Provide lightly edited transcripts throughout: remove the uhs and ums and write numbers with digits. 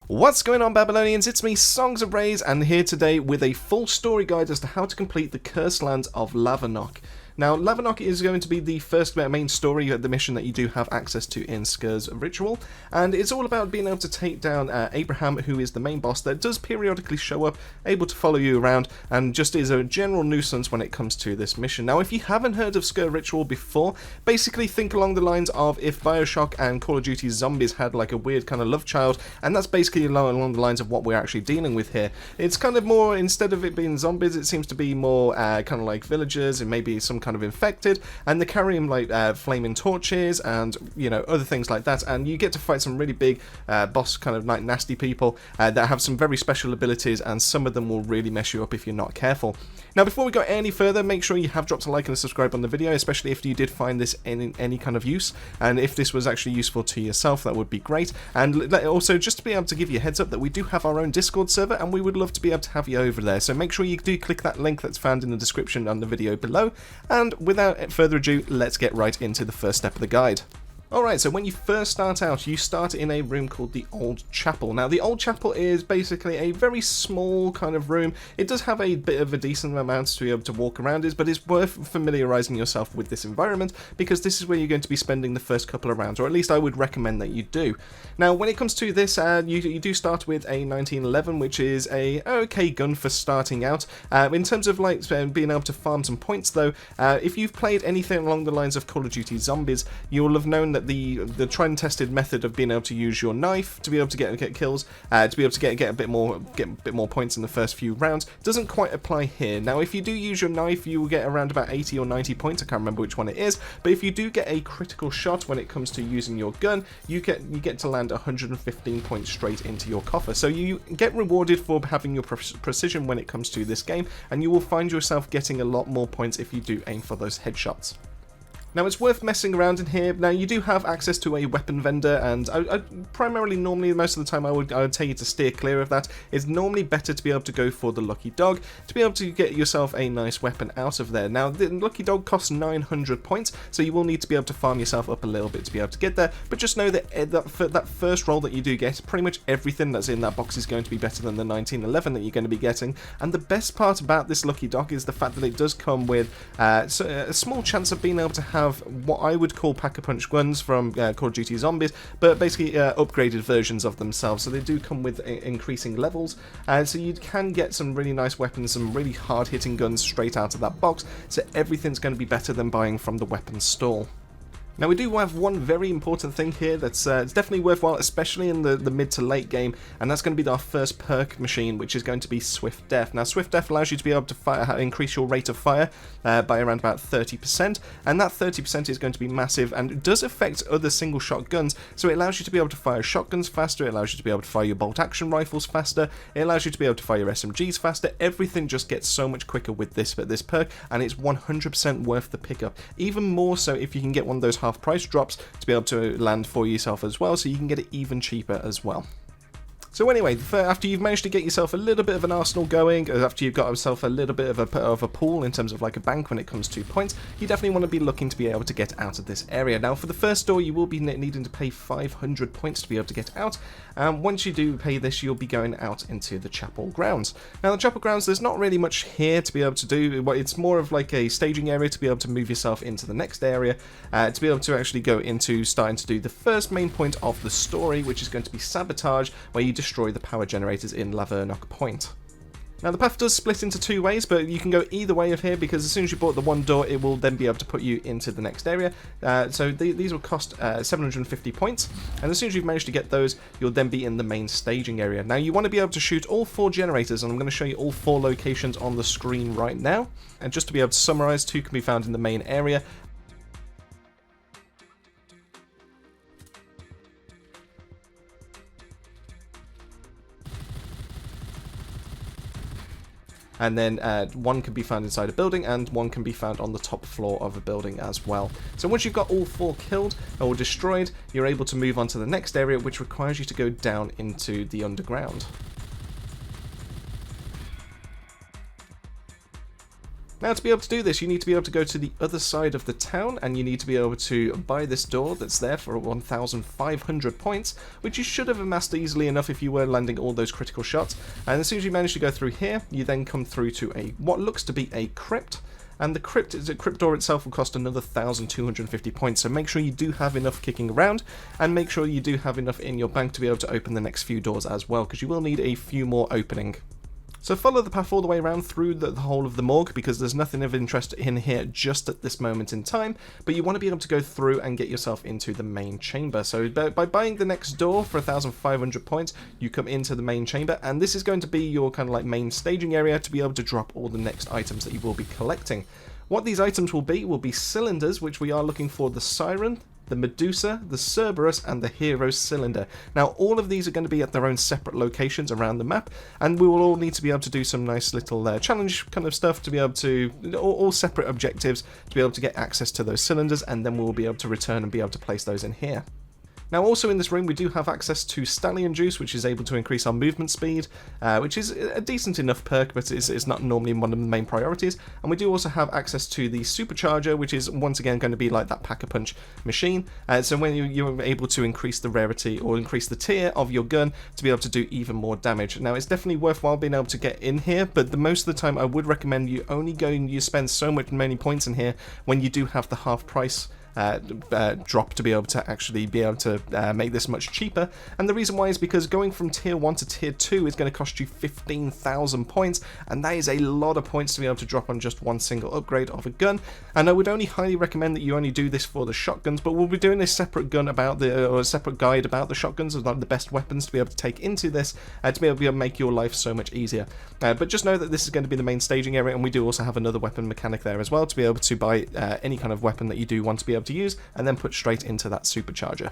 What's going on, Babylonians? It's me, Songs of Rays, and here today with a full story guide as to how to complete the Cursed Lands of LAVERNOCK. Now, LAVERNOCK is going to be the first main story of the mission that you do have access to in Sker's ritual, and it's all about being able to take down Abraham, who is the main boss that does periodically show up, able to follow you around, and just is a general nuisance when it comes to this mission. Now, if you haven't heard of Sker ritual before, basically think along the lines of if Bioshock and Call of Duty Zombies had like a weird kind of love child, and that's basically along the lines of what we're actually dealing with here. It's kind of more, instead of it being zombies, it seems to be more kind of like villagers and maybe some kind of infected, and they're carrying like flaming torches and, you know, other things like that, and you get to fight some really big boss kind of like nasty people that have some very special abilities, and some of them will really mess you up if you're not careful. Now, before we go any further, make sure you have dropped a like and a subscribe on the video, especially if you did find this in any kind of use, and if this was actually useful to yourself, that would be great. And also, just to be able to give you a heads up that we do have our own Discord server, and we would love to be able to have you over there, so make sure you do click that link that's found in the description on the video below. And without further ado, let's get right into the first step of the guide. Alright, so when you first start out, you start in a room called the Old Chapel. Now, the Old Chapel is basically a very small kind of room. It does have a bit of a decent amount to be able to walk around, but it's worth familiarising yourself with this environment, because this is where you're going to be spending the first couple of rounds, or at least I would recommend that you do. Now, when it comes to this, you do start with a 1911, which is a okay gun for starting out. In terms of like being able to farm some points, though, if you've played anything along the lines of Call of Duty Zombies, you will have known that the tried and tested method of being able to use your knife to be able to get kills, to be able to get a bit more points in the first few rounds, doesn't quite apply here. Now, if you do use your knife, you will get around about 80 or 90 points. I can't remember which one it is, but if you do get a critical shot when it comes to using your gun, you get to land 115 points straight into your coffer. So you get rewarded for having your precision when it comes to this game, and you will find yourself getting a lot more points if you do aim for those headshots. Now, it's worth messing around in here. Now, you do have access to a weapon vendor, and I primarily, normally, most of the time, I would tell you to steer clear of that. It's normally better to be able to go for the Lucky Dog, to be able to get yourself a nice weapon out of there. Now, the Lucky Dog costs 900 points, so you will need to be able to farm yourself up a little bit to be able to get there, but just know that that first roll that you do get, pretty much everything that's in that box is going to be better than the 1911 that you're going to be getting, and the best part about this Lucky Dog is the fact that it does come with a small chance of being able to have what I would call pack-a-punch guns from Call of Duty Zombies, but basically upgraded versions of themselves, so they do come with increasing levels, so you can get some really nice weapons, some really hard-hitting guns straight out of that box, so everything's going to be better than buying from the weapons stall. Now, we do have one very important thing here that's it's definitely worthwhile, especially in the mid to late game, and that's going to be our first perk machine, which is going to be Swift Death. Now, Swift Death allows you to be able to increase your rate of fire by around about 30%, and that 30% is going to be massive, and it does affect other single shot guns, so it allows you to be able to fire shotguns faster, it allows you to be able to fire your bolt action rifles faster, it allows you to be able to fire your SMGs faster. Everything just gets so much quicker with this perk, and it's 100% worth the pickup. Even more so if you can get one of those half price drops to be able to land for yourself as well, so you can get it even cheaper as well. So anyway, after you've managed to get yourself a little bit of an arsenal going, after you've got yourself a little bit of a pool in terms of like a bank when it comes to points, you definitely want to be looking to be able to get out of this area. Now, for the first door, you will be needing to pay 500 points to be able to get out, and once you do pay this, you'll be going out into the chapel grounds. Now, the chapel grounds, there's not really much here to be able to do. It's more of like a staging area to be able to move yourself into the next area, to be able to actually go into starting to do the first main point of the story, which is going to be Sabotage, where you destroy the power generators in LAVERNOCK Point. Now, the path does split into two ways, but you can go either way of here, because as soon as you bought the one door, it will then be able to put you into the next area. So these will cost 750 points, and as soon as you've managed to get those, you'll then be in the main staging area. Now, you want to be able to shoot all 4 generators, and I'm going to show you all 4 locations on the screen right now. And just to be able to summarize, 2 can be found in the main area, and then 1 can be found inside a building, and 1 can be found on the top floor of a building as well. So once you've got all 4 killed or destroyed, you're able to move on to the next area, which requires you to go down into the underground. Now, to be able to do this, you need to be able to go to the other side of the town, and you need to be able to buy this door that's there for 1,500 points, which you should have amassed easily enough if you were landing all those critical shots. And as soon as you manage to go through here, you then come through to what looks to be a crypt. And the crypt door itself will cost another 1,250 points, so make sure you do have enough kicking around, and make sure you do have enough in your bank to be able to open the next few doors as well, because you will need a few more opening. So follow the path all the way around through the whole of the morgue, because there's nothing of interest in here just at this moment in time, but you want to be able to go through and get yourself into the main chamber. So by buying the next door for 1,500 points, you come into the main chamber, and this is going to be your kind of like main staging area to be able to drop all the next items that you will be collecting. What these items will be cylinders, which we are looking for the Siren, the Medusa, the Cerberus, and the Hero Cylinder. Now, all of these are going to be at their own separate locations around the map, and we will all need to be able to do some nice little challenge kind of stuff to be able to, all separate objectives, to be able to get access to those cylinders, and then we'll be able to return and be able to place those in here. Now, also in this room, we do have access to Stallion Juice, which is able to increase our movement speed, which is a decent enough perk, but it's not normally one of the main priorities. And we do also have access to the Supercharger, which is once again going to be like that Pack-a-Punch machine. So when you're able to increase the rarity or increase the tier of your gun to be able to do even more damage. Now, it's definitely worthwhile being able to get in here, but most of the time I would recommend you only you spend so many points in here when you do have the half price drop to be able to make this much cheaper. And the reason why is because going from tier 1 to tier 2 is going to cost you 15,000 points, and that is a lot of points to be able to drop on just one single upgrade of a gun. And I would only highly recommend that you only do this for the shotguns, but we'll be doing a separate gun about or a separate guide about the shotguns as like the best weapons to be able to take into this to be able to make your life so much easier. But just know that this is going to be the main staging area, and we do also have another weapon mechanic there as well to be able to buy any kind of weapon that you do want to be able to use and then put straight into that supercharger.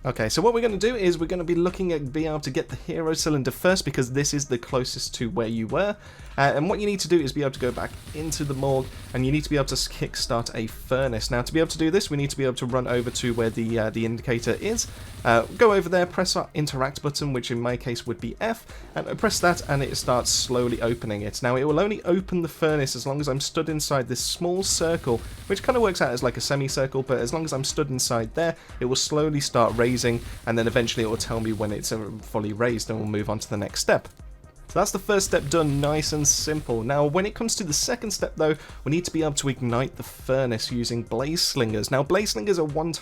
Okay, so what we're going to do is we're going to be looking at being able to get the Hero Cylinder first, because this is the closest to where you were. And what you need to do is be able to go back into the morgue, and you need to be able to kickstart a furnace. Now, to be able to do this, we need to be able to run over to where the indicator is. Go over there, press our interact button, which in my case would be F, and press that, and it starts slowly opening it. Now, it will only open the furnace as long as I'm stood inside this small circle, which kind of works out as like a semicircle, but as long as I'm stood inside there, it will slowly start raising, and then eventually it will tell me when it's fully raised, and we'll move on to the next step. So that's the first step done, nice and simple. Now, when it comes to the second step, though, we need to be able to ignite the furnace using blaze slingers. Now, blaze slingers are one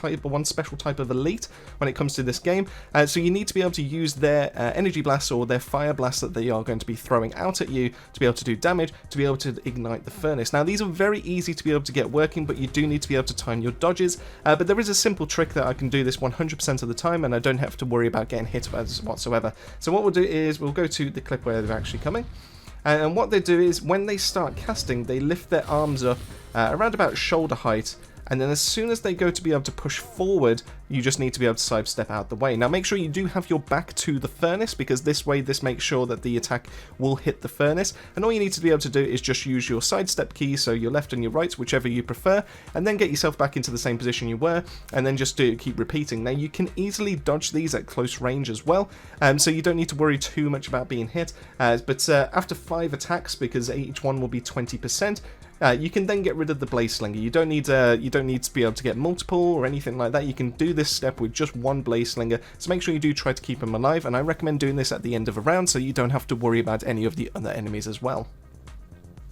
special type of elite when it comes to this game, so you need to be able to use their energy blasts or their fire blasts that they are going to be throwing out at you to be able to do damage, to be able to ignite the furnace. Now, these are very easy to be able to get working, but you do need to be able to time your dodges, but there is a simple trick that I can do this 100% of the time, and I don't have to worry about getting hit whatsoever. So what we'll do is we'll go to the clip where they're actually coming, and what they do is when they start casting, they lift their arms up around about shoulder height, and then as soon as they go to be able to push forward, you just need to be able to sidestep out the way. Now, make sure you do have your back to the furnace, because this way this makes sure that the attack will hit the furnace, and all you need to be able to do is just use your sidestep keys, so your left and your right, whichever you prefer, and then get yourself back into the same position you were, and then just keep repeating. Now, you can easily dodge these at close range as well, so you don't need to worry too much about being hit, but after 5 attacks, because each one will be 20%, you can then get rid of the blaze slinger. You don't need to be able to get multiple or anything like that. You can do this step with just one blaze slinger, so make sure you do try to keep them alive, and I recommend doing this at the end of a round so you don't have to worry about any of the other enemies as well.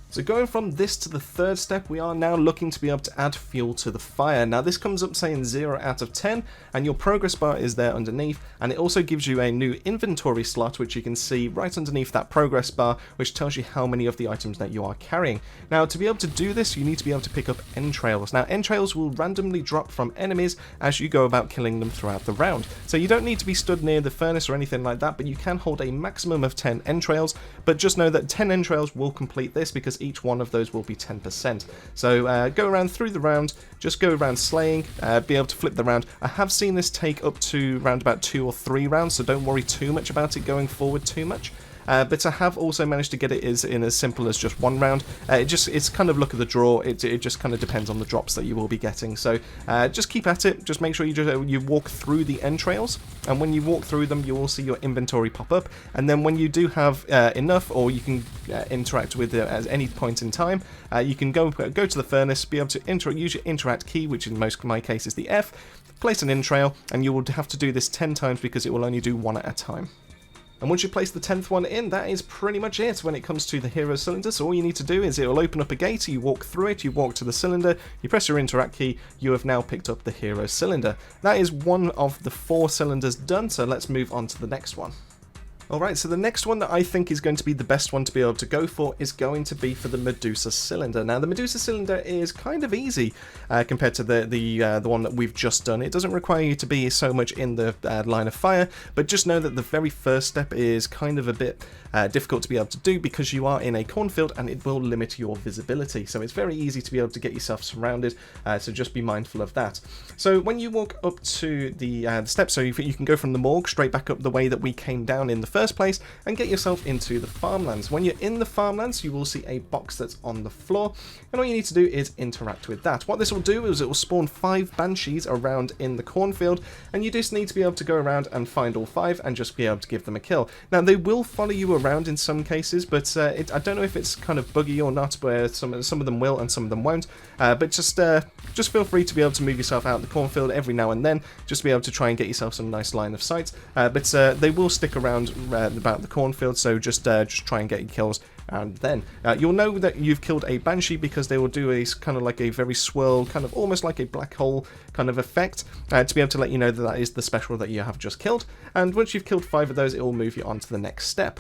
So going from this to the third step, we are now looking to be able to add fuel to the fire. Now, this comes up saying 0 out of 10, and your progress bar is there underneath, and it also gives you a new inventory slot, which you can see right underneath that progress bar, which tells you how many of the items that you are carrying. Now, to be able to do this, you need to be able to pick up entrails. Now, entrails will randomly drop from enemies as you go about killing them throughout the round. So you don't need to be stood near the furnace or anything like that, but you can hold a maximum of 10 entrails, but just know that 10 entrails will complete this, because each one of those will be 10%. So go around through the round, just go around slaying, be able to flip the round. I have seen this take up to around about 2 or 3 rounds, so don't worry too much about it going forward too much. but I have also managed to get it in as simple as just 1 round. It's kind of luck of the draw. It just kind of depends on the drops that you will be getting. So just keep at it. Just make sure you walk through the entrails, and when you walk through them, you will see your inventory pop up. And then when you do have enough, or you can interact with it at any point in time, you can go to the furnace, be able to use your interact key, which in my case is the F, place an entrail, and you will have to do this 10 times because it will only do 1 at a time. And once you place the 10th one in, that is pretty much it when it comes to the hero cylinder. So all you need to do is it will open up a gate, you walk through it, you walk to the cylinder, you press your interact key, you have now picked up the hero cylinder. That is one of the 4 cylinders done, so let's move on to the next one. Alright, so the next one that I think is going to be the best one to be able to go for is going to be for the Medusa cylinder. Now, the Medusa cylinder is kind of easy compared to the one that we've just done. It doesn't require you to be so much in the line of fire, but just know that the very first step is kind of a bit difficult to be able to do because you are in a cornfield and it will limit your visibility. So it's very easy to be able to get yourself surrounded, so just be mindful of that. So when you walk up to the steps, so you can go from the morgue straight back up the way that we came down in the first place and get yourself into the farmlands. When you're in the farmlands, you will see a box that's on the floor, and all you need to do is interact with that. What this will do is it will spawn 5 Banshees around in the cornfield, and you just need to be able to go around and find all 5 and just be able to give them a kill. Now, they will follow you around in some cases, but I don't know if it's kind of buggy or not, where some of them will and some of them won't, but just feel free to be able to move yourself out of the cornfield every now and then, just to be able to try and get yourself some nice line of sight, but they will stick around about the cornfield, so just try and get your kills. And then you'll know that you've killed a Banshee because they will do a kind of like a very swirl, kind of almost like a black hole kind of effect, to be able to let you know that that is the special that you have just killed. And once you've killed 5 of those, it will move you on to the next step.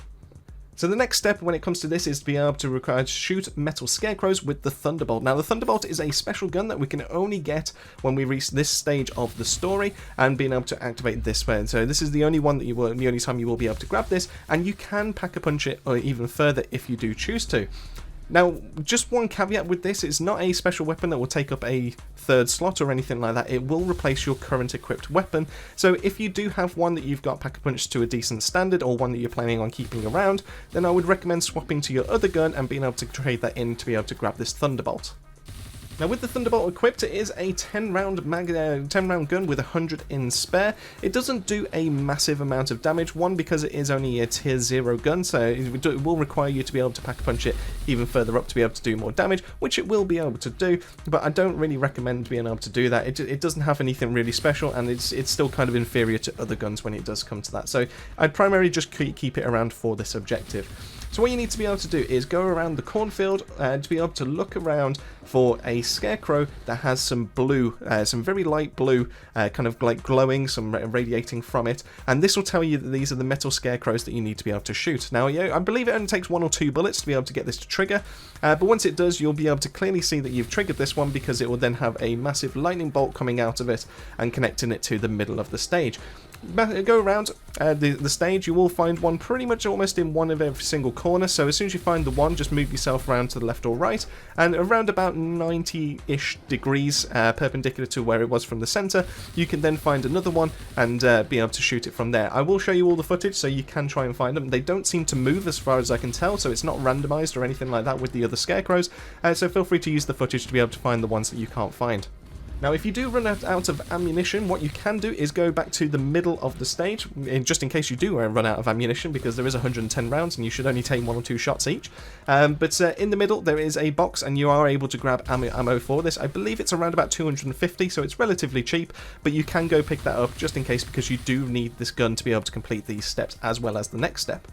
So the next step when it comes to this is to be able to shoot metal Scarecrows with the Thunderbolt. Now, the Thunderbolt is a special gun that we can only get when we reach this stage of the story and being able to activate this way. So this is the only one that the only time you will be able to grab this, and you can pack-a-punch it or even further if you do choose to. Now, just one caveat with this, it's not a special weapon that will take up a 3rd slot or anything like that. It will replace your current equipped weapon. So if you do have one that you've got pack-a-punch to a decent standard, or one that you're planning on keeping around, then I would recommend swapping to your other gun and being able to trade that in to be able to grab this Thunderbolt. Now, with the Thunderbolt equipped, it is a 10-round gun with 100 in spare. It doesn't do a massive amount of damage, one because it is only a tier 0 gun, so it will require you to be able to pack-punch it even further up to be able to do more damage, which it will be able to do, but I don't really recommend being able to do that. It doesn't have anything really special, and it's still kind of inferior to other guns when it does come to that, so I'd primarily just keep it around for this objective. So what you need to be able to do is go around the cornfield to be able to look around for a Scarecrow that has some blue, some very light blue, kind of like glowing, some radiating from it, and this will tell you that these are the metal Scarecrows that you need to be able to shoot. Now, I believe it only takes 1 or 2 bullets to be able to get this to trigger, but once it does, you'll be able to clearly see that you've triggered this one because it will then have a massive lightning bolt coming out of it and connecting it to the middle of the stage. Go around the stage, you will find one pretty much almost in one of every single corner, so as soon as you find the one, just move yourself around to the left or right, and around about 90-ish degrees perpendicular to where it was from the center, you can then find another one and be able to shoot it from there. I will show you all the footage so you can try and find them. They don't seem to move as far as I can tell, so it's not randomized or anything like that with the other Scarecrows, so feel free to use the footage to be able to find the ones that you can't find. Now, if you do run out of ammunition, what you can do is go back to the middle of the stage, just in case you do run out of ammunition, because there is 110 rounds and you should only take 1 or 2 shots each. But in the middle, there is a box, and you are able to grab ammo for this. I believe it's around about 250, so it's relatively cheap, but you can go pick that up just in case, because you do need this gun to be able to complete these steps as well as the next step.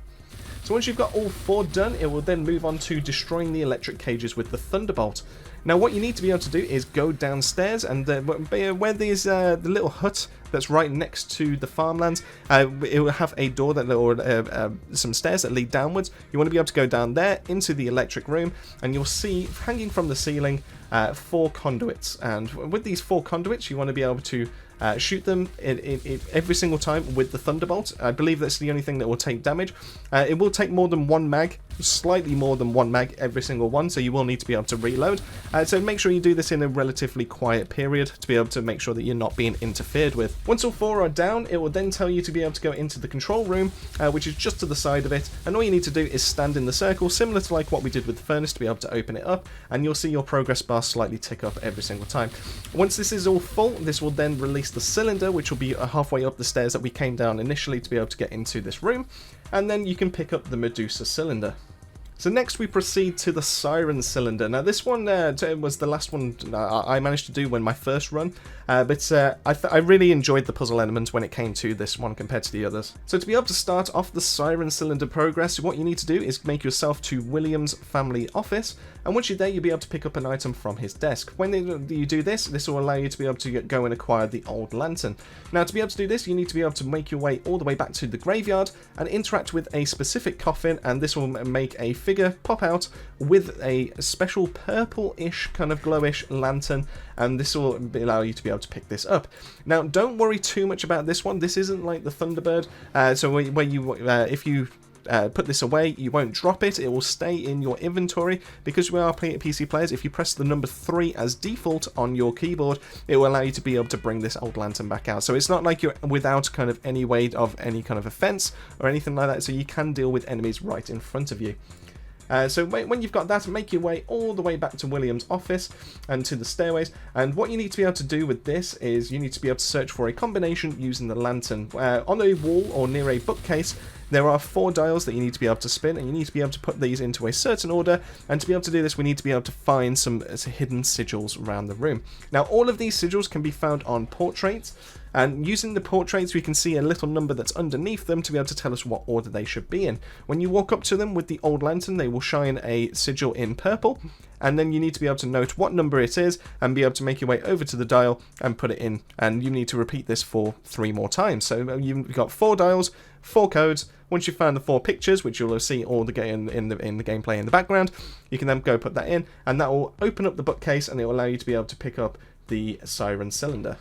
So once you've got all 4 done, it will then move on to destroying the electric cages with the Thunderbolt. Now, what you need to be able to do is go downstairs, and where there's the little hut that's right next to the farmlands, it will have a door or some stairs that lead downwards. You want to be able to go down there into the electric room, and you'll see hanging from the ceiling 4 conduits. And with these 4 conduits, you want to be able to shoot them every single time with the Thunderbolt. I believe that's the only thing that will take damage. It will take more than 1 mag slightly more than 1 mag every single one, so you will need to be able to reload. So make sure you do this in a relatively quiet period to be able to make sure that you're not being interfered with. Once all 4 are down, it will then tell you to be able to go into the control room, which is just to the side of it, and all you need to do is stand in the circle, similar to like what we did with the furnace, to be able to open it up, and you'll see your progress bar slightly tick up every single time. Once this is all full, this will then release the cylinder, which will be halfway up the stairs that we came down initially to be able to get into this room, and then you can pick up the Medusa cylinder. So next we proceed to the Siren cylinder. Now this one was the last one I managed to do when my first run, but I really enjoyed the puzzle elements when it came to this one compared to the others. So to be able to start off the Siren cylinder progress, what you need to do is make yourself to William's family office, and once you're there, you'll be able to pick up an item from his desk. When you do this, this will allow you to be able to go and acquire the old lantern. Now to be able to do this, you need to be able to make your way all the way back to the graveyard and interact with a specific coffin, and this will make a figure pop out with a special purple-ish, kind of glowish lantern, and this will allow you to be able to pick this up. Now don't worry too much about this one. This isn't like the Thunderbird, so if you put this away, you won't drop it. It will stay in your inventory. Because we are PC players, if you press the number 3 as default on your keyboard, it will allow you to be able to bring this old lantern back out. So it's not like you're without kind of any way of any kind of offense or anything like that, so you can deal with enemies right in front of you. So when you've got that, make your way all the way back to William's office and to the stairways, and what you need to be able to do with this is you need to be able to search for a combination using the lantern. On a wall or near a bookcase, there are 4 dials that you need to be able to spin, and you need to be able to put these into a certain order, and to be able to do this we need to be able to find some hidden sigils around the room. Now all of these sigils can be found on portraits, and using the portraits we can see a little number that's underneath them to be able to tell us what order they should be in. When you walk up to them with the old lantern, they will shine a sigil in purple, and then you need to be able to note what number it is and be able to make your way over to the dial and put it in, and you need to repeat this for 3 more times. So you've got 4 dials, 4 codes. Once you've found the 4 pictures, which you'll see all the in the gameplay in the background, you can then go put that in, and that will open up the bookcase and it will allow you to be able to pick up the Siren cylinder.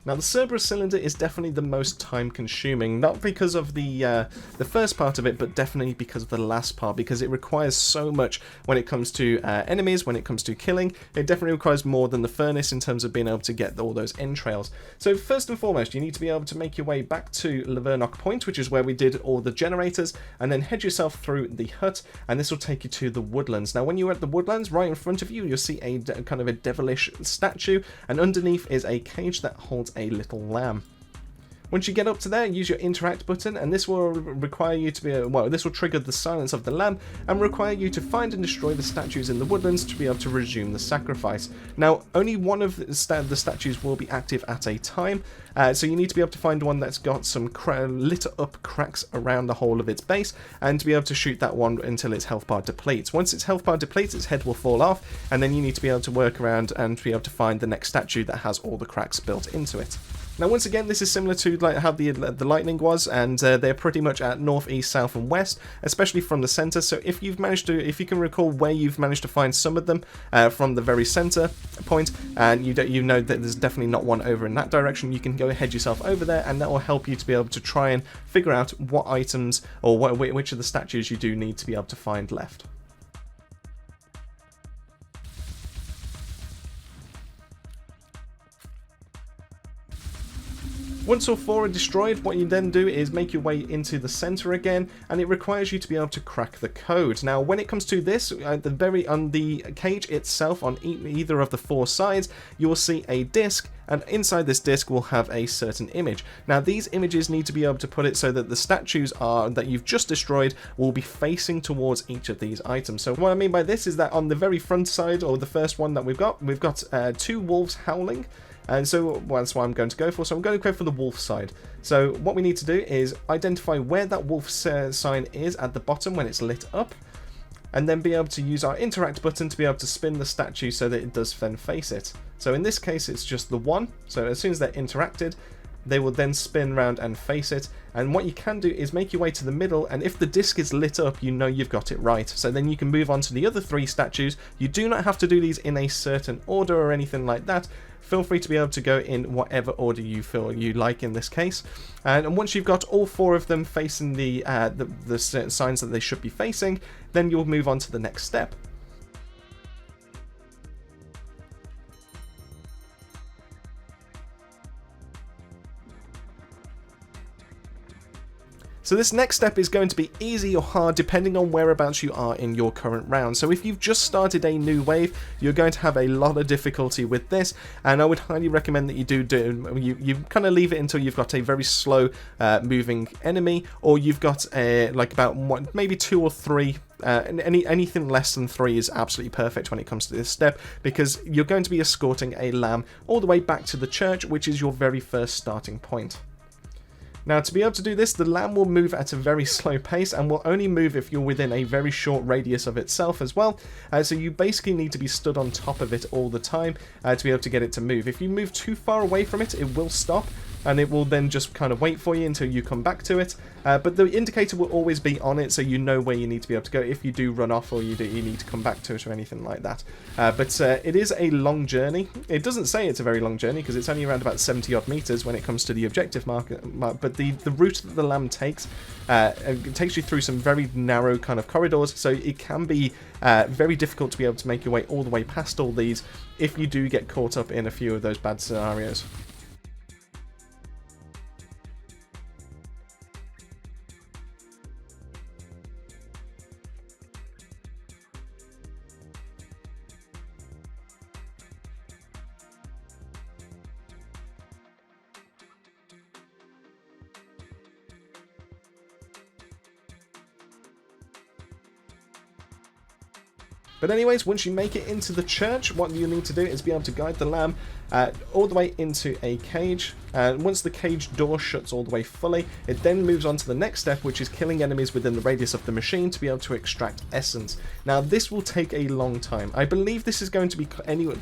Now the Cerberus cylinder is definitely the most time consuming, not because of the first part of it, but definitely because of the last part, because it requires so much when it comes to enemies, when it comes to killing. It definitely requires more than the furnace in terms of being able to get all those entrails. So first and foremost, you need to be able to make your way back to LAVERNOCK Point, which is where we did all the generators, and then head yourself through the hut, and this will take you to the woodlands. Now when you're at the woodlands, right in front of you, you'll see a kind of a devilish statue, and underneath is a cage that holds a little lamb. Once you get up to there, use your interact button, and this will require you to be this will trigger the silence of the lamb and require you to find and destroy the statues in the woodlands to be able to resume the sacrifice. Now only one of the statues will be active at a time, so you need to be able to find one that's got some lit up cracks around the whole of its base, and to be able to shoot that one until its health bar depletes. Once its health bar depletes, its head will fall off, and then you need to be able to work around and be able to find the next statue that has all the cracks built into it. Now once again, this is similar to like how the lightning was, and they're pretty much at north, east, south and west, especially from the center. So if you can recall where you've managed to find some of them from the very center point, and you know that there's definitely not one over in that direction, you can go ahead yourself over there, and that will help you to be able to try and figure out what items or which of the statues you do need to be able to find left. Once all 4 are destroyed, what you then do is make your way into the center again, and it requires you to be able to crack the code. Now when it comes to this, on the cage itself, on either of the 4 sides, you will see a disc, and inside this disc will have a certain image. Now these images need to be able to put it so that the statues that you've just destroyed will be facing towards each of these items. So what I mean by this is that on the very front side, or the first one that we've got 2 wolves howling. And so that's what I'm going to go for. So I'm going to go for the wolf side. So what we need to do is identify where that wolf sign is at the bottom when it's lit up, and then be able to use our interact button to be able to spin the statue so that it does then face it. So in this case it's just the 1. So as soon as they're interacted, they will then spin round and face it. And what you can do is make your way to the middle, and if the disc is lit up, you know you've got it right. So then you can move on to the other 3 statues. You do not have to do these in a certain order or anything like that. Feel free to be able to go in whatever order you feel you like in this case. And once you've got all 4 of them facing the signs that they should be facing, then you'll move on to the next step. So this next step is going to be easy or hard depending on whereabouts you are in your current round. So if you've just started a new wave, you're going to have a lot of difficulty with this, and I would highly recommend that you kind of leave it until you've got a very slow moving enemy, or you've got like about maybe 2 or 3. Anything less than 3 is absolutely perfect when it comes to this step, because you're going to be escorting a lamb all the way back to the church, which is your very first starting point. Now, to be able to do this, the lamb will move at a very slow pace and will only move if you're within a very short radius of itself as well. So you basically need to be stood on top of it all the time to be able to get it to move. If you move too far away from it, it will stop, and it will then just kind of wait for you until you come back to it. But the indicator will always be on it, so you know where you need to be able to go if you do run off or you need to come back to it or anything like that. But it is a long journey. It doesn't say it's a very long journey because it's only around about 70 odd meters when it comes to the objective mark. But the route that the lamb takes, it takes you through some very narrow kind of corridors, so it can be very difficult to be able to make your way all the way past all these if you do get caught up in a few of those bad scenarios. But anyways, once you make it into the church, what you need to do is be able to guide the lamb all the way into a cage. Once the cage door shuts all the way fully, it then moves on to the next step, which is killing enemies within the radius of the machine to be able to extract essence. Now, this will take a long time. I believe this is going to be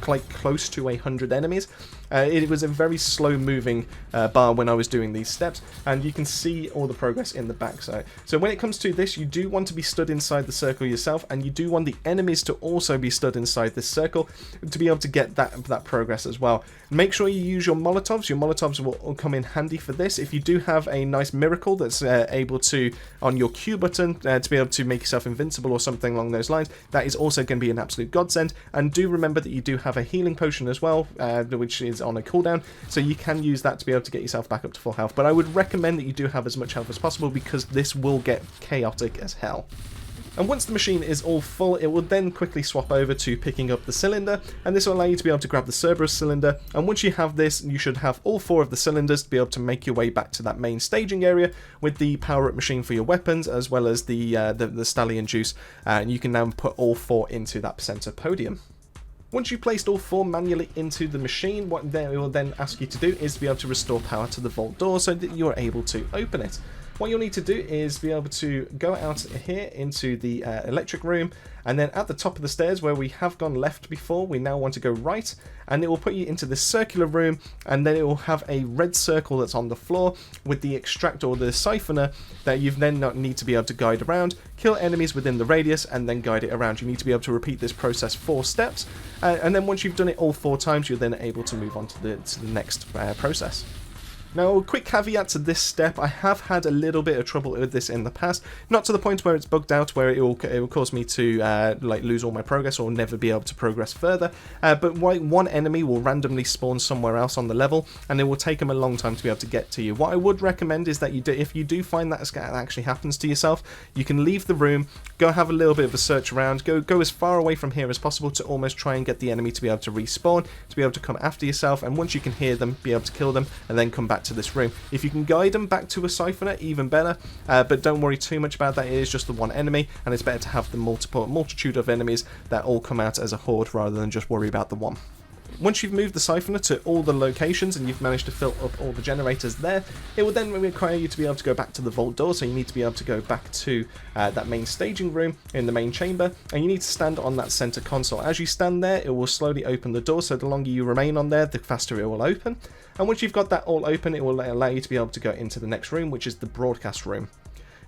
like close to 100 enemies. It was a very slow moving bar when I was doing these steps, and you can see all the progress in the backside. So when it comes to this, you do want to be stood inside the circle yourself, and you do want the enemies to also be stood inside this circle to be able to get that progress as well. Make sure you use your Molotovs. Your Molotovs will come in handy for this. If you do have a nice miracle that's able to, on your Q button, to be able to make yourself invincible or something along those lines, that is also going to be an absolute godsend. And do remember that you do have a healing potion as well, which is on a cooldown, so you can use that to be able to get yourself back up to full health. But I would recommend that you do have as much health as possible, because this will get chaotic as hell. And once the machine is all full, it will then quickly swap over to picking up the cylinder, and this will allow you to be able to grab the Cerberus cylinder. And once you have this, you should have all 4 of the cylinders to be able to make your way back to that main staging area with the power-up machine for your weapons, as well as the stallion juice, and you can now put all 4 into that center podium. Once you've placed all 4 manually into the machine, what they will then ask you to do is to be able to restore power to the vault door so that you're able to open it. What you'll need to do is be able to go out here into the electric room, and then at the top of the stairs where we have gone left before, we now want to go right, and it will put you into this circular room, and then it will have a red circle that's on the floor with the extractor or the siphoner that you then need to be able to guide around, kill enemies within the radius, and then guide it around. You need to be able to repeat this process 4 steps, and then once you've done it all 4 times, you're then able to move on to the next process. Now, a quick caveat to this step, I have had a little bit of trouble with this in the past, not to the point where it's bugged out, where it will cause me to like lose all my progress or never be able to progress further, but one enemy will randomly spawn somewhere else on the level, and it will take them a long time to be able to get to you. What I would recommend is that if you do find that actually happens to yourself, you can leave the room, go have a little bit of a search around, go as far away from here as possible to almost try and get the enemy to be able to respawn, to be able to come after yourself, and once you can hear them, be able to kill them, and then come back to this room. If you can guide them back to a siphoner, even better, but don't worry too much about that. It is just the one enemy, and it's better to have the multitude of enemies that all come out as a horde rather than just worry about the one. Once you've moved the siphoner to all the locations and you've managed to fill up all the generators there, it will then require you to be able to go back to the vault door, so you need to be able to go back to that main staging room in the main chamber, and you need to stand on that center console. As you stand there, it will slowly open the door, so the longer you remain on there, the faster it will open. And once you've got that all open, it will allow you to be able to go into the next room, which is the broadcast room.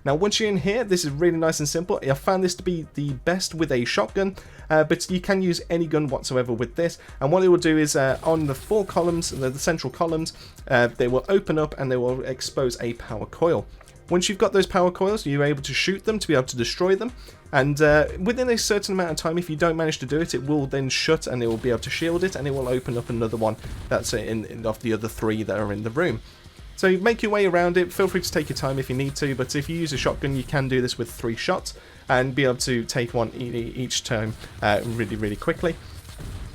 Now once you're in here, this is really nice and simple. I found this to be the best with a shotgun, but you can use any gun whatsoever with this. And what it will do is on the 4 columns, the central columns, they will open up and they will expose a power coil. Once you've got those power coils, you're able to shoot them to be able to destroy them. And within a certain amount of time, if you don't manage to do it, it will then shut and it will be able to shield it, and it will open up another one that's of the other 3 that are in the room. So make your way around it. Feel free to take your time if you need to, but if you use a shotgun, you can do this with 3 shots and be able to take one each time really, really quickly.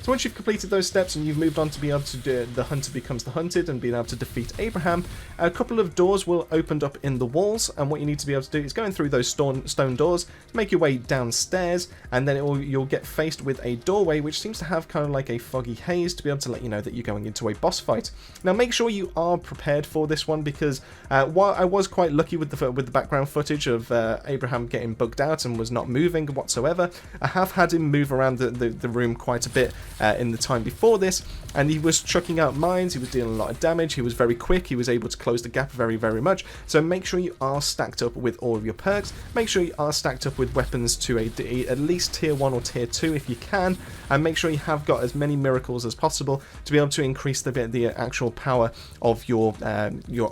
So once you've completed those steps and you've moved on to be able to do the hunter becomes the hunted and being able to defeat Abraham, a couple of doors will open up in the walls, and what you need to be able to do is go in through those stone doors, make your way downstairs, and then you'll get faced with a doorway which seems to have kind of like a foggy haze to be able to let you know that you're going into a boss fight. Now make sure you are prepared for this one, because while I was quite lucky with the background footage of Abraham getting bugged out and was not moving whatsoever, I have had him move around the room quite a bit in the time before this, and he was chucking out mines, he was dealing a lot of damage, he was very quick, he was able to close the gap very, very much. So make sure you are stacked up with all of your perks, make sure you are stacked up with weapons to at least tier 1 or tier 2 if you can, and make sure you have got as many miracles as possible to be able to increase the actual power of your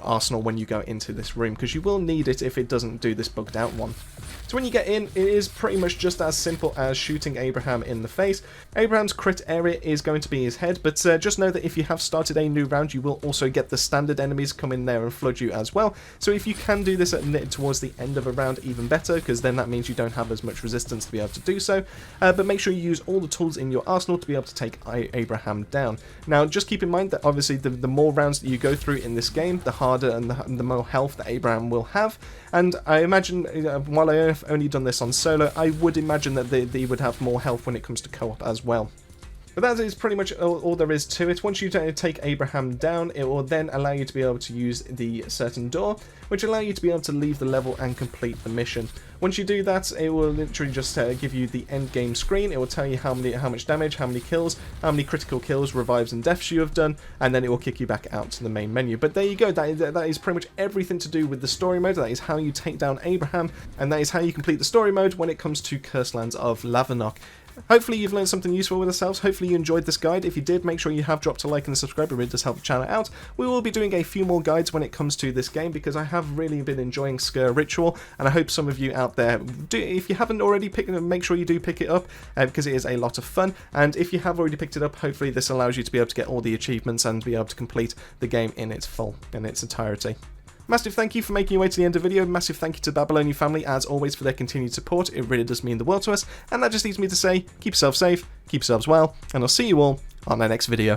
arsenal when you go into this room, because you will need it if it doesn't do this bugged out one. So when you get in, it is pretty much just as simple as shooting Abraham in the face. Abraham's crit area is going to be his head, but just know that if you have started a new round, you will also get the standard enemies come in there and flood you as well. So if you can do this towards the end of a round, even better, because then that means you don't have as much resistance to be able to do so. But make sure you use all the tools in your arsenal to be able to take Abraham down. Now just keep in mind that obviously the more rounds that you go through in this game, the harder and the more health that Abraham will have. And I imagine, while I have only done this on solo, I would imagine that they would have more health when it comes to co-op as well. But that is pretty much all there is to it. Once you take Abraham down, it will then allow you to be able to use the certain door, which allow you to be able to leave the level and complete the mission. Once you do that, it will literally just give you the end game screen. It will tell you how much damage, how many kills, how many critical kills, revives and deaths you have done, and then it will kick you back out to the main menu. But there you go, that is pretty much everything to do with the story mode. That is how you take down Abraham, and that is how you complete the story mode when it comes to Cursed Lands of LAVERNOCK. Hopefully you've learned something useful with yourselves. Hopefully you enjoyed this guide. If you did, make sure you have dropped a like and a subscribe. It really does help the channel out. We will be doing a few more guides when it comes to this game, because I have really been enjoying Sker Ritual, and I hope some of you out there do. If you haven't already picked it up, make sure you do pick it up, because it is a lot of fun. And if you have already picked it up, hopefully this allows you to be able to get all the achievements and be able to complete the game in its entirety. Massive thank you for making your way to the end of the video. Massive thank you to the Babylonian family, as always, for their continued support. It really does mean the world to us. And that just leaves me to say, keep yourselves safe, keep yourselves well, and I'll see you all on my next video.